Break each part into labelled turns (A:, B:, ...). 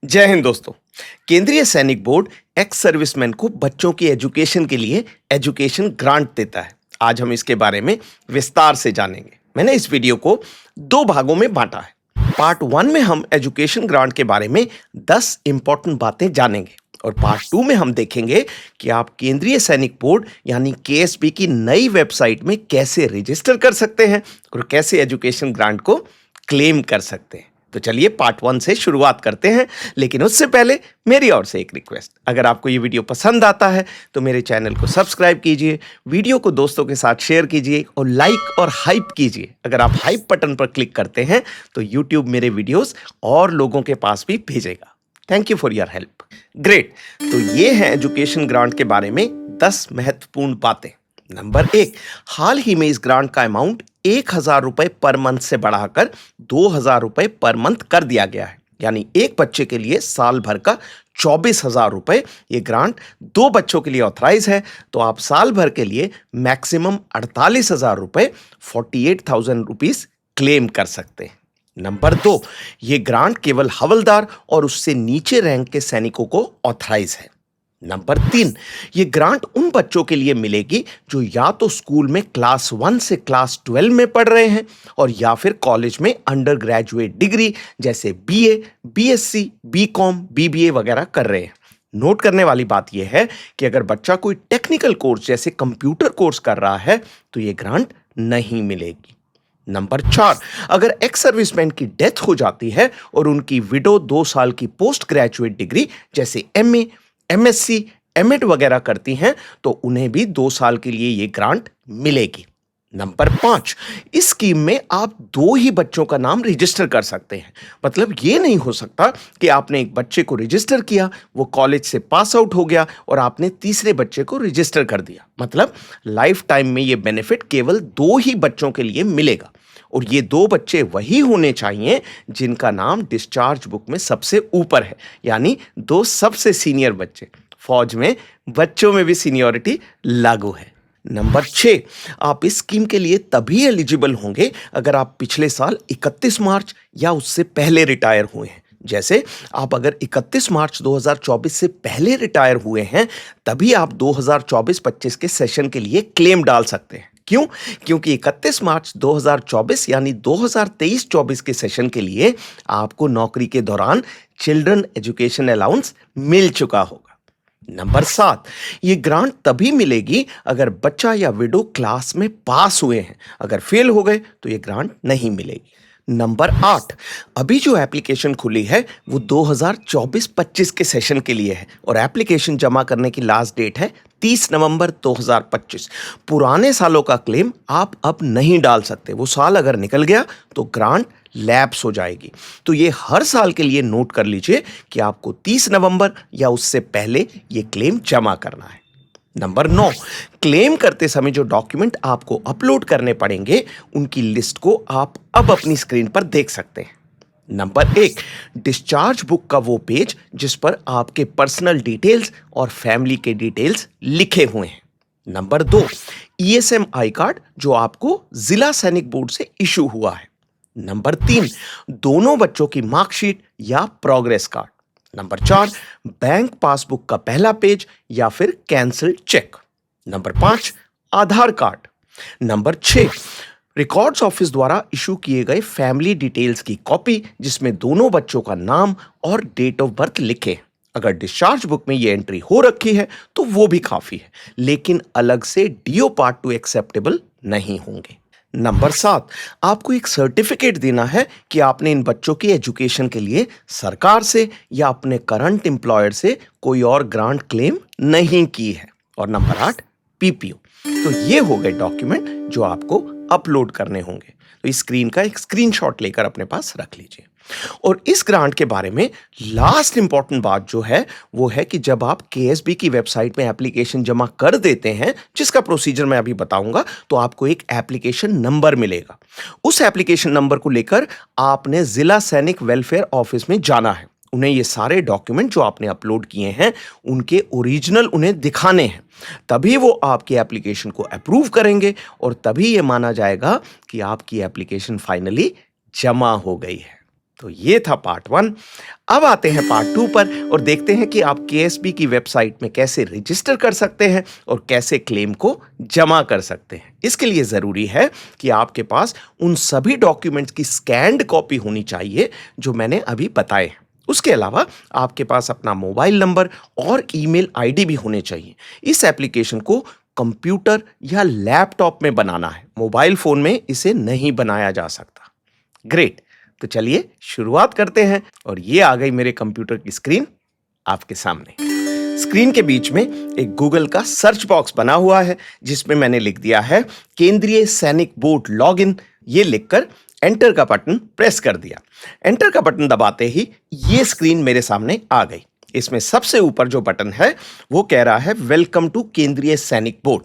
A: जय हिंद दोस्तों। केंद्रीय सैनिक बोर्ड एक्स सर्विसमैन को बच्चों की एजुकेशन के लिए एजुकेशन ग्रांट देता है। आज हम इसके बारे में विस्तार से जानेंगे। मैंने इस वीडियो को दो भागों में बांटा है। पार्ट 1 में हम एजुकेशन ग्रांट के बारे में 10 इंपॉर्टेंट बातें जानेंगे और पार्ट 2 में हम देखेंगे कि आप केंद्रीय सैनिक बोर्ड यानी केएसबी की नई वेबसाइट में कैसे रजिस्टर कर सकते हैं और कैसे एजुकेशन ग्रांट को क्लेम कर सकते हैं। तो चलिए पार्ट 1 से शुरुआत करते हैं, लेकिन उससे पहले मेरी ओर से एक रिक्वेस्ट। अगर आपको ये वीडियो पसंद आता है तो मेरे चैनल को सब्सक्राइब कीजिए, वीडियो को दोस्तों के साथ शेयर कीजिए और लाइक और हाइप कीजिए। अगर आप हाइप बटन पर क्लिक करते हैं तो यूट्यूब मेरे वीडियोस और लोगों के पास भी भेजेगा। Thank you for your help. Great. तो ये है एजुकेशन ग्रांट के बारे में 10 महत्वपूर्ण बातें। नंबर 1, हाल ही में इस ग्रांट का अमाउंट 1,000 रुपए पर मंथ से बढ़ाकर 2,000 रुपए पर मंथ कर दिया गया है। यानी एक बच्चे के लिए साल भर का 24,000 रुपए। ये ग्रांट 2 बच्चों के लिए ऑथराइज है, तो आप साल भर के लिए मैक्सिमम 48,000 रुपए 48,000 रुपीज क्लेम कर सकते हैं। नंबर 2, ये ग्रांट केवल हवलदार और उससे नीचे रैंक के सैनिकों को ऑथराइज है। नंबर 3, ये ग्रांट उन बच्चों के लिए मिलेगी जो या तो स्कूल में क्लास 1 से क्लास 12 में पढ़ रहे हैं और या फिर कॉलेज में अंडर ग्रेजुएट डिग्री जैसे बीए, बीएससी, बीकॉम, बीबीए वगैरह कर रहे हैं। नोट करने वाली बात यह है कि अगर बच्चा कोई टेक्निकल कोर्स जैसे कंप्यूटर कोर्स कर रहा है तो ये ग्रांट नहीं मिलेगी। नंबर 4, अगर एक्स सर्विसमैन की डेथ हो जाती है और उनकी विडो 2 साल की पोस्ट ग्रेजुएट डिग्री जैसे एमए, एमएससी, एमएड वगैरह करती हैं तो उन्हें भी 2 साल के लिए ये ग्रांट मिलेगी। नंबर 5, इस स्कीम में आप 2 ही बच्चों का नाम रजिस्टर कर सकते हैं। मतलब ये नहीं हो सकता कि आपने एक बच्चे को रजिस्टर किया, वो कॉलेज से पास आउट हो गया और आपने तीसरे बच्चे को रजिस्टर कर दिया। मतलब लाइफ टाइम में ये बेनिफिट केवल 2 ही बच्चों के लिए मिलेगा और ये 2 बच्चे वही होने चाहिए जिनका नाम डिस्चार्ज बुक में सबसे ऊपर है, यानी 2 सबसे सीनियर बच्चे। फौज में बच्चों में भी सीनियरिटी लागू है। नंबर 6, आप इस स्कीम के लिए तभी एलिजिबल होंगे अगर आप पिछले साल 31 मार्च या उससे पहले रिटायर हुए हैं। जैसे आप अगर 31 मार्च 2024 से पहले रिटायर हुए हैं तभी आप 2024-25 के सेशन के लिए क्लेम डाल सकते हैं। क्यों? क्योंकि 31 मार्च 2024 यानी 2023-24 के सेशन के लिए आपको नौकरी के दौरान चिल्ड्रन एजुकेशन अलाउंस मिल चुका होगा। नंबर 7, ये ग्रांट तभी मिलेगी अगर बच्चा या विडो क्लास में पास हुए हैं। अगर फेल हो गए तो ये ग्रांट नहीं मिलेगी। नंबर 8, अभी जो एप्लीकेशन खुली है वो 2024-25 के सेशन के लिए है और एप्लीकेशन जमा करने की लास्ट डेट है 30 नवंबर 2025। पुराने सालों का क्लेम आप अब नहीं डाल सकते। वो साल अगर निकल गया तो ग्रांट लैप्स हो जाएगी। तो ये हर साल के लिए नोट कर लीजिए कि आपको 30 नवंबर या उससे पहले ये क्लेम जमा करना है। नंबर 9, क्लेम करते समय जो डॉक्यूमेंट आपको अपलोड करने पड़ेंगे उनकी लिस्ट को आप अब अपनी स्क्रीन पर देख सकते हैं। नंबर 1, डिस्चार्ज बुक का वो पेज जिस पर आपके पर्सनल डिटेल्स और फैमिली के डिटेल्स लिखे हुए हैं। नंबर 2, ईएसएम आई कार्ड जो आपको जिला सैनिक बोर्ड से इशू हुआ है। नंबर 3, दोनों बच्चों की मार्कशीट या progress card. Number 4, bank passbook का पहला पेज या फिर कैंसिल चेक। नंबर 5, आधार कार्ड। नंबर 6, रिकॉर्ड्स ऑफिस द्वारा इशू किए गए फैमिली डिटेल्स की कॉपी जिसमें दोनों बच्चों का नाम और डेट ऑफ बर्थ लिखे। अगर डिस्चार्ज बुक में ये एंट्री हो रखी है तो वो भी काफी है, लेकिन अलग से डीओ पार्ट 2 एक्सेप्टेबल नहीं होंगे। नंबर 7, आपको एक सर्टिफिकेट देना है कि आपने इन बच्चों की एजुकेशन के लिए सरकार से या अपने करंट एम्प्लॉयर से कोई और ग्रांट क्लेम नहीं की है। और नंबर 8, पीपीओ। तो ये हो गए डॉक्यूमेंट जो आपको अपलोड करने होंगे। तो इस स्क्रीन का एक स्क्रीनशॉट लेकर अपने पास रख लीजिए। और इस ग्रांट के बारे में लास्ट इंपॉर्टेंट बात जो है वो है कि जब आप केएसबी की वेबसाइट में एप्लीकेशन जमा कर देते हैं, जिसका प्रोसीजर मैं अभी बताऊंगा, तो आपको एक एप्लीकेशन नंबर मिलेगा। उस एप्लीकेशन नंबर को लेकर आपने जिला सैनिक वेलफेयर ऑफिस में जाना है। उन्हें ये सारे डॉक्यूमेंट जो आपने अपलोड किए हैं उनके ओरिजिनल उन्हें दिखाने हैं, तभी वो आपकी एप्लीकेशन को अप्रूव करेंगे और तभी ये माना जाएगा कि आपकी एप्लीकेशन फाइनली जमा हो गई है। तो ये था पार्ट 1। अब आते हैं पार्ट 2 पर और देखते हैं कि आप केएसबी की वेबसाइट में कैसे रजिस्टर कर सकते हैं और कैसे क्लेम को जमा कर सकते हैं। इसके लिए ज़रूरी है कि आपके पास उन सभी डॉक्यूमेंट्स की स्कैन्ड कॉपी होनी चाहिए जो मैंने अभी बताए हैं। उसके अलावा आपके पास अपना मोबाइल नंबर और ईमेल आईडी भी होने चाहिए। इस एप्लीकेशन को कंप्यूटर या लैपटॉप में बनाना है, मोबाइल फ़ोन में इसे नहीं बनाया जा सकता। ग्रेट, तो चलिए शुरुआत करते हैं और ये आ गई मेरे कंप्यूटर की स्क्रीन आपके सामने। स्क्रीन के बीच में एक गूगल का सर्च बॉक्स बना हुआ है जिसमें मैंने लिख दिया है केंद्रीय सैनिक बोर्ड लॉगिन। ये लिखकर एंटर का बटन प्रेस कर दिया। एंटर का बटन दबाते ही ये स्क्रीन मेरे सामने आ गई। इसमें सबसे ऊपर जो बटन है वो कह रहा है वेलकम टू केंद्रीय सैनिक बोर्ड।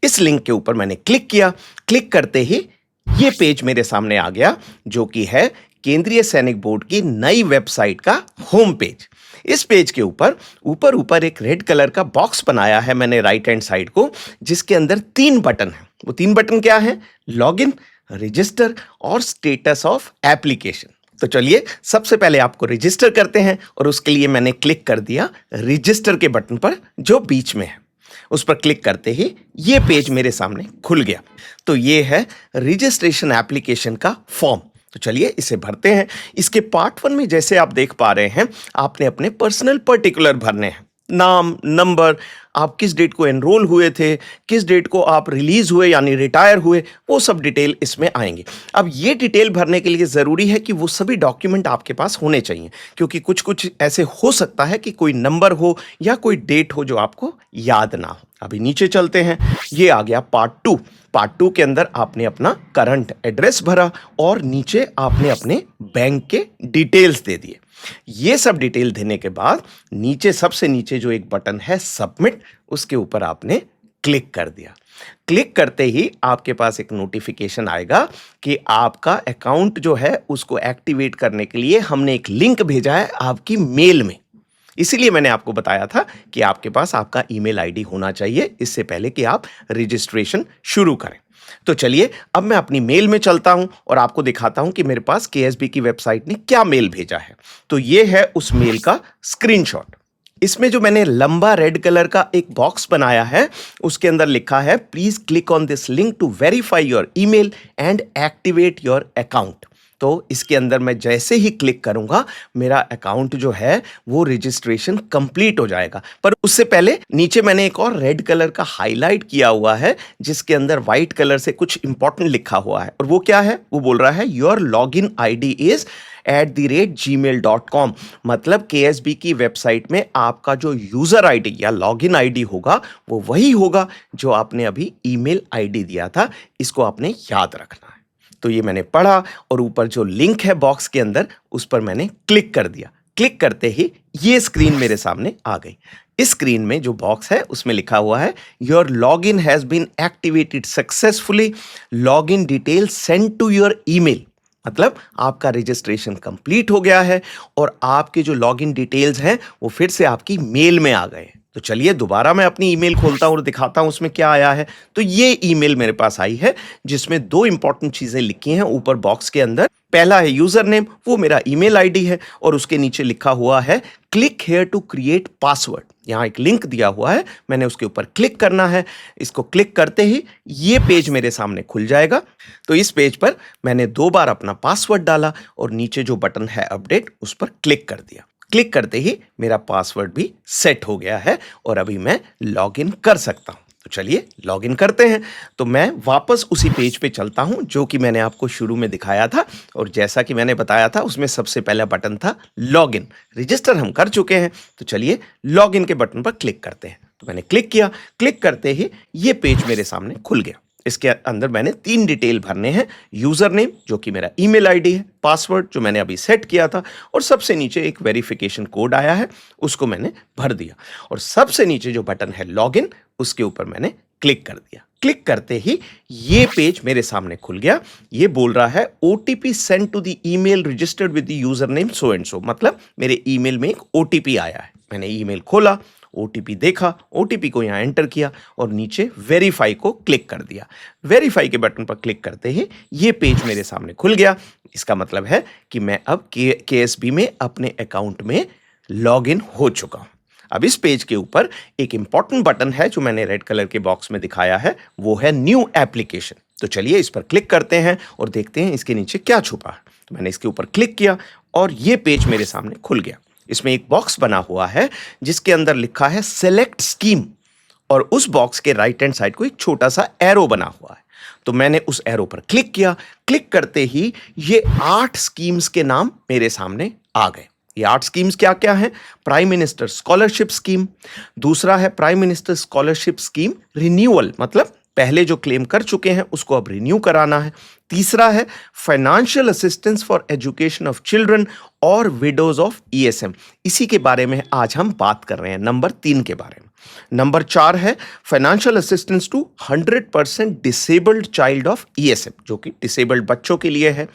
A: इस लिंक के ऊपर मैंने क्लिक किया। क्लिक करते ही ये पेज मेरे सामने आ गया जो कि है केंद्रीय सैनिक बोर्ड की नई वेबसाइट का होम पेज। इस पेज के ऊपर ऊपर एक रेड कलर का बॉक्स बनाया है मैंने राइट हैंड साइड को, जिसके अंदर 3 बटन हैं। वो 3 बटन क्या है? लॉगिन, रजिस्टर और स्टेटस ऑफ एप्लीकेशन। तो चलिए सबसे पहले आपको रजिस्टर करते हैं और उसके लिए मैंने क्लिक कर दिया रजिस्टर के बटन पर जो बीच में है। उस पर क्लिक करते ही ये पेज मेरे सामने खुल गया। तो ये है रजिस्ट्रेशन एप्लीकेशन का फॉर्म। तो चलिए इसे भरते हैं। इसके पार्ट 1 में जैसे आप देख पा रहे हैं आपने अपने पर्सनल पर्टिकुलर भरने हैं, नाम, नंबर, आप किस डेट को एनरोल हुए थे, किस डेट को आप रिलीज हुए यानी रिटायर हुए, वो सब डिटेल इसमें आएंगे। अब ये डिटेल भरने के लिए ज़रूरी है कि वो सभी डॉक्यूमेंट आपके पास होने चाहिए, क्योंकि कुछ कुछ ऐसे हो सकता है कि कोई नंबर हो या कोई डेट हो जो आपको याद ना हो। अभी नीचे चलते हैं। ये आ गया पार्ट 2। पार्ट 2 के अंदर आपने अपना करंट एड्रेस भरा और नीचे आपने अपने बैंक के डिटेल्स दे दिए। ये सब डिटेल देने के बाद नीचे सबसे नीचे जो एक बटन है सबमिट, उसके ऊपर आपने क्लिक कर दिया। क्लिक करते ही आपके पास एक नोटिफिकेशन आएगा कि आपका अकाउंट जो है उसको एक्टिवेट करने के लिए हमने एक लिंक भेजा है आपकी मेल में। इसीलिए मैंने आपको बताया था कि आपके पास आपका ईमेल आईडी होना चाहिए इससे पहले कि आप रजिस्ट्रेशन शुरू करें। तो चलिए अब मैं अपनी मेल में चलता हूं और आपको दिखाता हूं कि मेरे पास केएसबी की वेबसाइट ने क्या मेल भेजा है। तो ये है उस मेल का स्क्रीनशॉट। इसमें जो मैंने लंबा रेड कलर का एक बॉक्स बनाया है उसके अंदर लिखा है please click on this link to verify your email and activate your account. तो इसके अंदर मैं जैसे ही क्लिक करूंगा मेरा अकाउंट जो है वो रजिस्ट्रेशन कंप्लीट हो जाएगा। पर उससे पहले नीचे मैंने एक और रेड कलर का हाईलाइट किया हुआ है जिसके अंदर व्हाइट कलर से कुछ इंपॉर्टेंट लिखा हुआ है और वो क्या है? वो बोल रहा है your login ID is @gmail.com। मतलब केएसबी की वेबसाइट में आपका जो यूजर आईडी या लॉगिन आईडी होगा वो वही होगा जो आपने अभी ईमेल आईडी दिया था। इसको आपने याद रखना है। तो ये मैंने पढ़ा और ऊपर जो लिंक है बॉक्स के अंदर उस पर मैंने क्लिक कर दिया। क्लिक करते ही ये स्क्रीन मेरे सामने आ गई। इस स्क्रीन में जो बॉक्स है उसमें लिखा हुआ है your login has been activated successfully, login detail send to your email. मतलब आपका रजिस्ट्रेशन कंप्लीट हो गया है और आपके जो लॉगिन डिटेल्स हैं वो फिर से आपकी मेल में आ गए। तो चलिए दोबारा मैं अपनी ईमेल खोलता हूँ और दिखाता हूँ उसमें क्या आया है। तो ये ईमेल मेरे पास आई है जिसमें 2 इंपॉर्टेंट चीजें लिखी हैं ऊपर बॉक्स के अंदर। पहला है यूजर नेम, वो मेरा ईमेल आईडी है और उसके नीचे लिखा हुआ है click here to create password. यहाँ एक लिंक दिया हुआ है, मैंने उसके ऊपर क्लिक करना है। इसको क्लिक करते ही ये पेज मेरे सामने खुल जाएगा। तो इस पेज पर मैंने 2 बार अपना पासवर्ड डाला और नीचे जो बटन है अपडेट उस पर क्लिक कर दिया। क्लिक करते ही मेरा पासवर्ड भी सेट हो गया है और अभी मैं लॉगिन कर सकता हूं। तो चलिए लॉगिन करते हैं। तो मैं वापस उसी पेज पे चलता हूं जो कि मैंने आपको शुरू में दिखाया था और जैसा कि मैंने बताया था उसमें सबसे पहला बटन था लॉगिन। रजिस्टर हम कर चुके हैं तो चलिए लॉगिन के बटन पर क्लिक करते हैं। तो मैंने क्लिक किया। क्लिक करते ही ये पेज मेरे सामने खुल गया। इसके अंदर मैंने 3 डिटेल भरने हैं, यूजर नेम जो कि मेरा ईमेल आईडी है, पासवर्ड जो मैंने अभी सेट किया था और सबसे नीचे एक वेरिफिकेशन कोड आया है उसको मैंने भर दिया और सबसे नीचे जो बटन है लॉगिन उसके ऊपर मैंने क्लिक कर दिया। क्लिक करते ही ये पेज मेरे सामने खुल गया। ये बोल रहा है OTP send to the email registered with the user name so and so. मतलब मेरे ईमेल में एक ओटीपी आया है। मैंने ईमेल खोला, ओटीपी देखा, ओटीपी को यहाँ एंटर किया और नीचे वेरीफाई को क्लिक कर दिया। वेरीफाई के बटन पर क्लिक करते ही ये पेज मेरे सामने खुल गया। इसका मतलब है कि मैं अब केएसबी में अपने अकाउंट में लॉग इन हो चुका हूँ। अब इस पेज के ऊपर एक इंपॉर्टेंट बटन है जो मैंने रेड कलर के बॉक्स में दिखाया है, वो है न्यू एप्लीकेशन। तो चलिए इस पर क्लिक करते हैं और देखते हैं इसके नीचे क्या छुपा है। तो मैंने इसके ऊपर क्लिक किया और ये पेज मेरे सामने खुल गया। इसमें एक बॉक्स बना हुआ है जिसके अंदर लिखा है सेलेक्ट स्कीम और उस बॉक्स के राइट हैंड साइड को एक छोटा सा एरो बना हुआ है। तो मैंने उस एरो पर क्लिक किया। क्लिक करते ही ये 8 स्कीम्स के नाम मेरे सामने आ गए। ये 8 स्कीम्स क्या क्या हैं? प्राइम मिनिस्टर स्कॉलरशिप स्कीम, दूसरा है prime minister scholarship scheme renewal, मतलब पहले जो क्लेम कर चुके हैं उसको अब रिन्यू कराना है। तीसरा है financial assistance for education of children और विडोज ऑफ ईएसएम, इसी के बारे में आज हम बात कर रहे हैं, नंबर 3 के बारे में। नंबर 4 है financial assistance to 100% disabled child of ESM, जो कि डिसेबल्ड बच्चों के लिए है।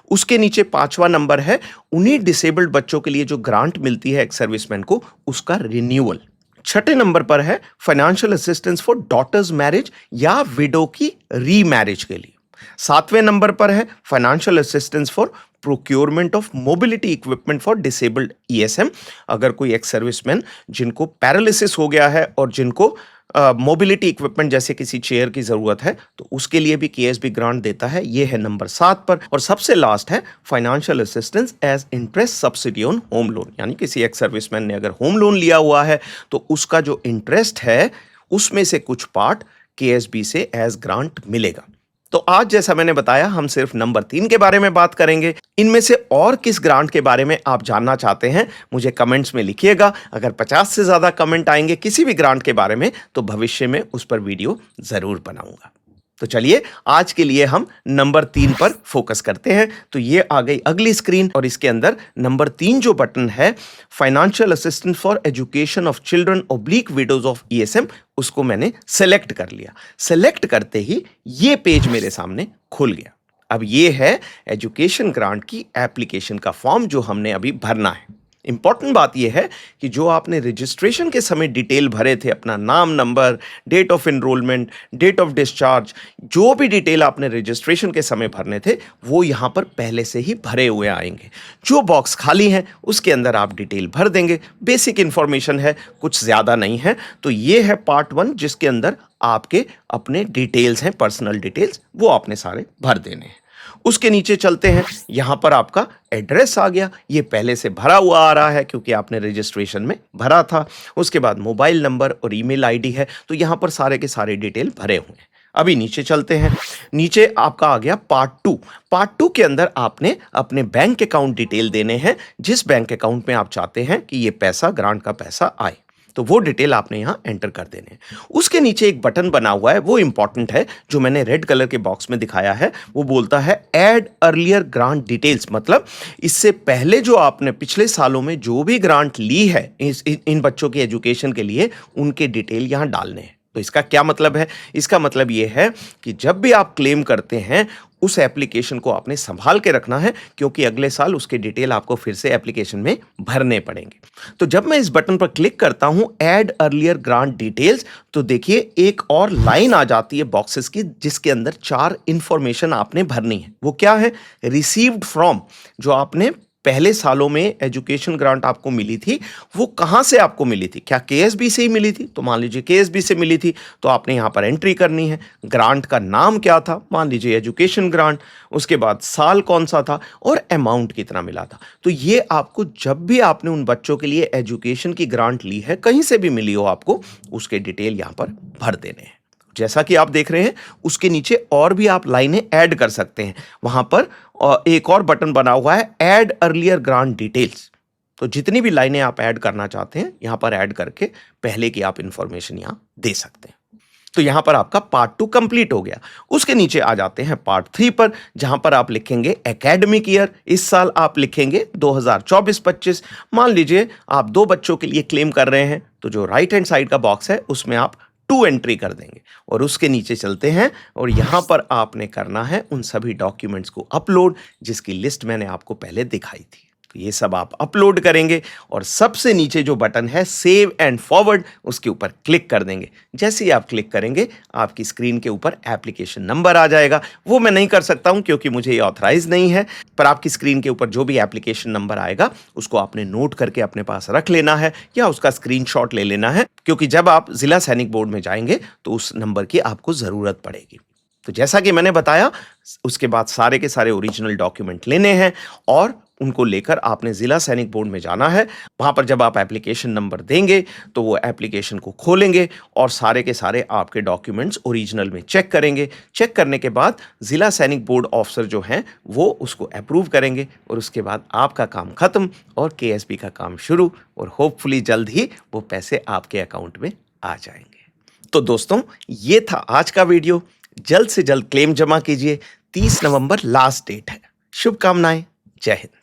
A: उसके नीचे 5वां नंबर है उन्हीं डिसेबल्ड बच्चों के लिए जो ग्रांट मिलती है एक्स सर्विसमैन को, उसका रिन्यूअल। 6ठे नंबर पर है financial assistance for daughters marriage या विडो की रीमैरिज के लिए। 7वें नंबर पर है financial assistance for procurement of mobility equipment for disabled ESM, अगर कोई एक्स सर्विसमैन जिनको पैरालिसिस हो गया है और जिनको मोबिलिटी इक्विपमेंट जैसे किसी चेयर की जरूरत है तो उसके लिए भी केएसबी ग्रांट देता है। ये है नंबर 7 पर। और सबसे लास्ट है financial assistance as interest subsidy on home loan, यानी किसी एक्स सर्विसमैन ने अगर होम लोन लिया हुआ है तो उसका जो इंटरेस्ट है उसमें से कुछ पार्ट केएसबी से एज ग्रांट मिलेगा। तो आज जैसा मैंने बताया हम सिर्फ नंबर 3 के बारे में बात करेंगे। इनमें से और किस ग्रांट के बारे में आप जानना चाहते हैं मुझे कमेंट्स में लिखिएगा। अगर 50 से ज्यादा कमेंट आएंगे किसी भी ग्रांट के बारे में तो भविष्य में उस पर वीडियो जरूर बनाऊंगा। तो चलिए आज के लिए हम नंबर 3 पर फोकस करते हैं। तो ये आ गई अगली स्क्रीन और इसके अंदर नंबर 3 जो बटन है financial assistance for education of children oblique widows of ESM, उसको मैंने सेलेक्ट कर लिया। सेलेक्ट करते ही ये पेज मेरे सामने खुल गया। अब ये है एजुकेशन ग्रांट की एप्लीकेशन का फॉर्म जो हमने अभी भरना है। इंपॉर्टेंट बात यह है कि जो आपने रजिस्ट्रेशन के समय डिटेल भरे थे, अपना नाम, number, date of enrolment, date of discharge, जो भी डिटेल आपने रजिस्ट्रेशन के समय भरने थे वो यहाँ पर पहले से ही भरे हुए आएंगे। जो बॉक्स खाली हैं उसके अंदर आप डिटेल भर देंगे। बेसिक इंफॉर्मेशन है, कुछ ज़्यादा नहीं है। तो ये है पार्ट 1 जिसके अंदर आपके अपने डिटेल्स हैं, पर्सनल डिटेल्स, वो आपने सारे भर देने हैं। उसके नीचे चलते हैं, यहां पर आपका एड्रेस आ गया। ये पहले से भरा हुआ आ रहा है क्योंकि आपने रजिस्ट्रेशन में भरा था। उसके बाद मोबाइल नंबर और ईमेल आईडी है, तो यहां पर सारे के सारे डिटेल भरे हुए हैं। अभी नीचे चलते हैं। नीचे आपका आ गया पार्ट 2। पार्ट 2 के अंदर आपने अपने बैंक अकाउंट डिटेल देने हैं, जिस बैंक अकाउंट में आप चाहते हैं कि ये पैसा, ग्रांट का पैसा आए, तो वो डिटेल आपने यहाँ एंटर कर देने हैं। उसके नीचे एक बटन बना हुआ है, वो इंपॉर्टेंट है, जो मैंने रेड कलर के बॉक्स में दिखाया है। वो बोलता है ऐड अर्लियर ग्रांट डिटेल्स, मतलब इससे पहले जो आपने पिछले सालों में जो भी ग्रांट ली है इन बच्चों की एजुकेशन के लिए, उनके डिटेल यहाँ डालने हैं। तो इसका क्या मतलब है? इसका मतलब ये है कि जब भी आप क्लेम करते हैं उस एप्लीकेशन को आपने संभाल के रखना है, क्योंकि अगले साल उसके डिटेल आपको फिर से एप्लीकेशन में भरने पड़ेंगे। तो जब मैं इस बटन पर क्लिक करता हूं ऐड अर्लियर ग्रांट डिटेल्स, तो देखिए एक और लाइन आ जाती है बॉक्सेस की, जिसके अंदर 4 इंफॉर्मेशन आपने भरनी है। वो क्या है? रिसीव्ड फ्रॉम, जो आपने पहले सालों में एजुकेशन ग्रांट आपको मिली थी वो कहां से आपको मिली थी? क्या केएसबी से ही मिली थी? तो मान लीजिए केएसबी से मिली थी तो आपने यहां पर एंट्री करनी है। ग्रांट का नाम क्या था? मान लीजिए एजुकेशन ग्रांट। उसके बाद साल कौन सा था और अमाउंट कितना मिला था। तो ये आपको जब भी आपने उन बच्चों के लिए एजुकेशन की ग्रांट ली है, कहीं से भी मिली हो आपको, उसके डिटेल यहां पर भर देने हैं। जैसा कि आप देख रहे हैं उसके नीचे और भी आप लाइनें ऐड कर सकते हैं। वहां पर एक और बटन बना हुआ है ऐड अर्लियर ग्रांट डिटेल्स। तो जितनी भी लाइनें आप ऐड करना चाहते हैं यहां पर ऐड करके पहले की आप इंफॉर्मेशन यहां दे सकते हैं। तो यहां पर आपका पार्ट 2 कंप्लीट हो गया। उसके नीचे आ जाते हैं पार्ट 3 पर, जहां पर आप लिखेंगे एकेडमिक ईयर। इस साल आप लिखेंगे 2024-25। मान लीजिए आप 2 बच्चों के लिए क्लेम कर रहे हैं, तो जो राइट हैंड साइड का बॉक्स है उसमें आप 2 एंट्री कर देंगे। और उसके नीचे चलते हैं और यहां पर आपने करना है उन सभी डॉक्यूमेंट्स को अपलोड जिसकी लिस्ट मैंने आपको पहले दिखाई थी। तो ये सब आप अपलोड करेंगे और सबसे नीचे जो बटन है सेव एंड फॉरवर्ड, उसके ऊपर क्लिक कर देंगे। जैसे ही आप क्लिक करेंगे आपकी स्क्रीन के ऊपर एप्लीकेशन नंबर आ जाएगा। वो मैं नहीं कर सकता हूं क्योंकि मुझे ये ऑथराइज नहीं है, पर आपकी स्क्रीन के ऊपर जो भी एप्लीकेशन नंबर आएगा उसको आपने नोट करके अपने पास रख लेना है या उसका स्क्रीनशॉट ले लेना है, क्योंकि जब आप जिला सैनिक बोर्ड में जाएंगे तो उस नंबर की आपको जरूरत पड़ेगी। तो जैसा कि मैंने बताया, उसके बाद सारे के सारे ओरिजिनल डॉक्यूमेंट लेने हैं और उनको लेकर आपने जिला सैनिक बोर्ड में जाना है। वहां पर जब आप एप्लीकेशन नंबर देंगे तो वो एप्लीकेशन को खोलेंगे और सारे के सारे आपके डॉक्यूमेंट्स ओरिजिनल में चेक करेंगे। चेक करने के बाद जिला सैनिक बोर्ड ऑफिसर जो हैं वो उसको अप्रूव करेंगे और उसके बाद आपका काम खत्म और केएसबी का काम शुरू, और होपफुली जल्द ही वो पैसे आपके अकाउंट में आ जाएंगे। तो दोस्तों, ये था आज का वीडियो। जल्द से जल्द क्लेम जमा कीजिए। 30 नवंबर लास्ट डेट है। शुभकामनाएं। जय हिंद।